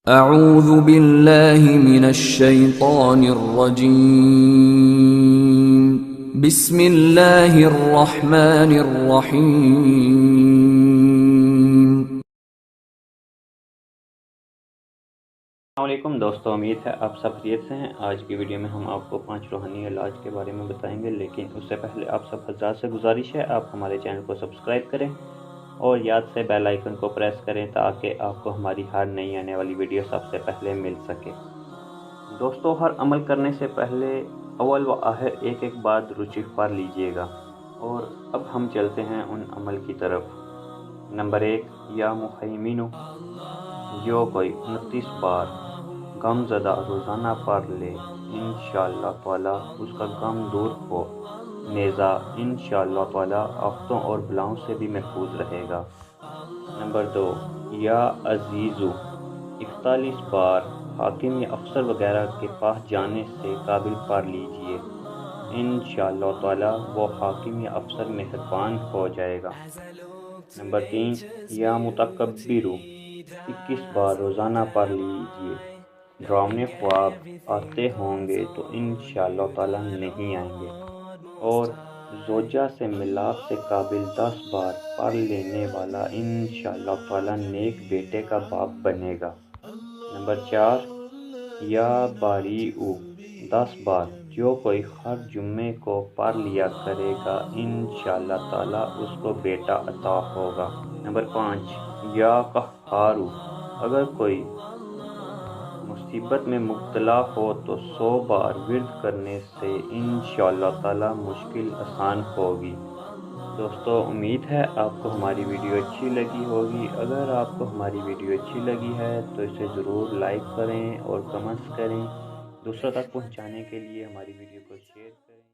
اعوذ باللہ من الشیطان الرجیم بسم اللہ الرحمن الرحیم۔ السلام علیکم دوستو، امید ہے آپ سب خیریت سے ہیں۔ آج کی ویڈیو میں ہم آپ کو 5 روحانی علاج کے بارے میں بتائیں گے، لیکن اس سے پہلے آپ سب حضرات سے گزارش ہے آپ ہمارے چینل کو سبسکرائب کریں اور یاد سے بیل آئیکن کو پریس کریں تاکہ آپ کو ہماری ہر نئی آنے والی ویڈیو سب سے پہلے مل سکے۔ دوستو، ہر عمل کرنے سے پہلے اول و آخر ایک بات روچی پڑھ لیجئے گا، اور اب ہم چلتے ہیں ان عمل کی طرف۔ نمبر 1، یا مہیمنو، جو کوئی 29 بار غم زدہ روزانہ پڑھ لے انشاءاللہ تعالی اس کا غم دور ہو، نیزہ انشاءاللہ تعالی آفتوں اور بلاؤں سے بھی محفوظ رہے گا۔ نمبر 2، یا عزیزو، 41 بار حاکم یا افسر وغیرہ کے پاس جانے سے قابل پڑھ لیجئے، انشاءاللہ تعالی وہ حاکم یا افسر مہربان ہو جائے گا۔ نمبر 3، یا متکبرو، 21 بار روزانہ پڑھ لیجئے، ڈراؤنے خواب آتے ہوں گے تو انشاءاللہ تعالی نہیں آئیں گے۔ اور زوجہ سے ملاپ سے قابل 10 بار پڑھ لینے والا انشاءاللہ تعالی نیک بیٹے کا باپ بنے گا۔ نمبر 4، یا باریعو، 10 بار جو کوئی ہر جمعے کو پڑھ لیا کرے گا انشاءاللہ تعالی اس کو بیٹا عطا ہوگا۔ نمبر 5، یا قہارو، اگر کوئی مصیبت میں مبتلا ہو تو 100 بار ورد کرنے سے انشاءاللہ تعالی مشکل آسان ہوگی۔ دوستو، امید ہے آپ کو ہماری ویڈیو اچھی لگی ہوگی۔ اگر آپ کو ہماری ویڈیو اچھی لگی ہے تو اسے ضرور لائک کریں اور کمنٹس کریں۔ دوسروں تک پہنچانے کے لیے ہماری ویڈیو کو شیئر کریں۔